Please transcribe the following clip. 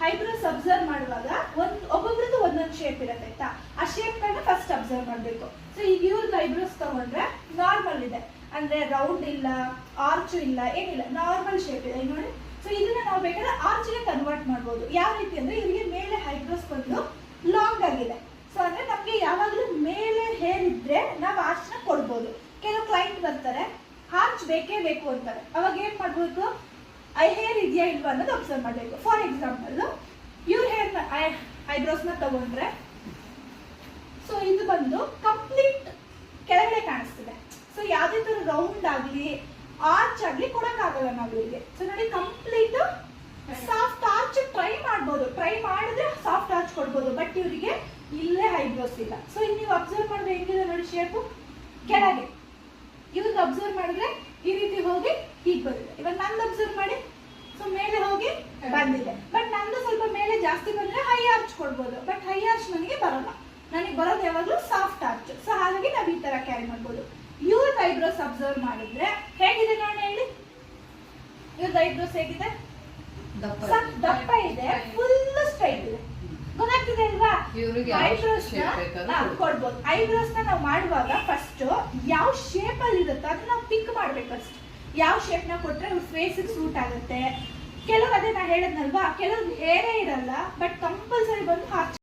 Eyebrows observe ಮಾಡುವಾಗ ಒಬ್ಬೊಬ್ರದ್ದು ಒಂದೊಂದು shape ಇರುತ್ತೆ ಆಯ್ತಾ. ಆ ಶೇಪ್ ಗಳನ್ನ ಫಸ್ಟ್ ಅಬ್ಸರ್ವ್ ಮಾಡ್ಬೇಕು. ಸೊ ಈಗ ಇವ್ರದ್ದು ಐಬ್ರೋಸ್ ತಗೊಂಡ್ರೆ ನಾರ್ಮಲ್ ಇದೆ, ಅಂದ್ರೆ ರೌಂಡ್ ಇಲ್ಲ, ಆರ್ಚ್ ಇಲ್ಲ, ಏನಿಲ್ಲ, ನಾರ್ಮಲ್ ಶೇಪ್ ಇದೆ ನೋಡಿ. ಸೊ ಇದನ್ನ ನಾವು ಬೇಕಾದ್ರೆ ಆರ್ಚ್ ಗೆ ಕನ್ವರ್ಟ್ ಮಾಡ್ಬೋದು. ಯಾವ ರೀತಿ ಅಂದ್ರೆ ಇವರಿಗೆ ಮೇಲೆ ಐಬ್ರೋಸ್ ಬಂದು ಲಾಂಗ್ ಆಗಿದೆ. ಸೊ ಅಂದ್ರೆ ನಮ್ಗೆ ಯಾವಾಗ್ಲೂ ಮೇಲೆ ಹೇರ್ ಇದ್ರೆ ನಾವು ಆರ್ಚ್ ನ ಕೊಡ್ಬೋದು. ಕೆಲವು ಕ್ಲೈಂಟ್ ಬರ್ತಾರೆ ಆರ್ಚ್ ಬೇಕೇ ಬೇಕು ಅಂತಾರೆ, ಅವಾಗ ಏನ್ ಮಾಡ್ಬೇಕು, ಐ ಹೇರ್ ಇದೆಯಾ ಇಲ್ವಾ ಅನ್ನೋದು ಅಬ್ಸರ್ವ್ ಮಾಡಬೇಕು. ಫಾರ್ ಎಕ್ಸಾಂಪಲ್ ಇವ್ರ ಹೇರ್ ಐಬ್ರೋಸ್ ನ ತಗೊಂಡ್ರೆ ಸೊ ಇದು ಬಂದು ಕಂಪ್ಲೀಟ್ ಕೆಳಗಡೆ ಕಾಣಿಸ್ತಿದೆ. ಸೊ ಯಾವ್ದೇ ತರ ರೌಂಡ್ ಆಗ್ಲಿ ಆರ್ಚ್ ಆಗ್ಲಿ ಕೊಡಕ್ ಆಗಲ್ಲ ನಾವು ಇವ್ರಿಗೆ. ಸೊ ನೋಡಿ ಕಂಪ್ಲೀಟ್ ಸಾಫ್ಟ್ ಆರ್ಚ್ ಟ್ರೈ ಮಾಡ್ಬೋದು, ಟ್ರೈ ಮಾಡಿದ್ರೆ ಸಾಫ್ಟ್ ಆರ್ಚ್ ಕೊಡ್ಬೋದು, ಬಟ್ ಇವರಿಗೆ ಇಲ್ಲೇ ಐಬ್ರೋಸ್ ಇಲ್ಲ. ಸೊ ಇಲ್ಲಿ ನೀವು ಅಬ್ಸರ್ವ್ ಮಾಡಿದ್ರೆ ಹೆಂಗಿದೆ ನೋಡಿ ಶೇಪ್ ಕೆಳಗೆ. ಇವ್ರಿಗೆ ಅಬ್ಸರ್ವ್ ಮಾಡಿದ್ರೆ ಈ ರೀತಿ ಹೋಗಿ ಹೀಗೆ ಬಂದಿದೆ. ಇವಾಗ ನಂದು ಅಬ್ಸರ್ವ್ ಮಾಡಿ, ಸೊ ಮೇಲೆ ಹೋಗಿ ಬಂದಿದೆ. ಬಟ್ ನಂದು ಸ್ವಲ್ಪ ಮೇಲೆ ಜಾಸ್ತಿ ಬಂದ್ರೆ ಹೈ ಆರ್ಚ್ ಕೊಡ್ಬೋದು, ಬಟ್ ಹೈ ಆರ್ಚ್ ನನಗೆ ಬರಲ್ಲ. ನನಗೆ ಬರೋದು ಯಾವಾಗಲೂ ಸಾಫ್ಟ್ ಆರ್ಚ್. ಸೊ ಹಾಗಾಗಿ ನಾವು ಈ ತರ ಕ್ಯಾರಿ ಮಾಡ್ಬೋದು. ಇವ್ರದ್ದು ಐಬ್ರೋಸ್ ಅಬ್ಸರ್ವ್ ಮಾಡಿದ್ರೆ ಹೇಗಿದೆ ನೋಡಿ ಹೇಳಿ. ಇವ್ರದ್ದು ಐಬ್ರೋಸ್ ಹೇಗಿದೆ, ದಪ್ಪ ಇದೆ, ಫುಲ್ ಸ್ಟ್ರೈಟ್ ಇದೆ, ಗೊತ್ತಾಗ್ತಿದೆ ಅಲ್ವಾ. ಐಬ್ರೋಸ್ ಕೊಡ್ಬೋದು. ಐಬ್ರೋಸ್ ನ ನಾವು ಮಾಡುವಾಗ ಫಸ್ಟ್ ಯಾವ ಶೇಪ್ ಅಲ್ಲಿ ಇರುತ್ತೆ ಅದನ್ನ ನಾವು ಪಿಕ್ ಮಾಡ್ಬೇಕು. ಫಸ್ಟ್ ಯಾವ ಶೇಪ್ ನ ಕೊಟ್ರೆ ಫೇಸ್ ಸೂಟ್ ಆಗುತ್ತೆ. ಕೆಲವ್ರು ಅದೇ ನಾ ಹೇಳದ್ನಲ್ವಾ, ಕೆಲವ್ರು ಹೇರೇ ಇರಲ್ಲ, ಬಟ್ ಕಂಪಲ್ಸರಿ ಬಂದು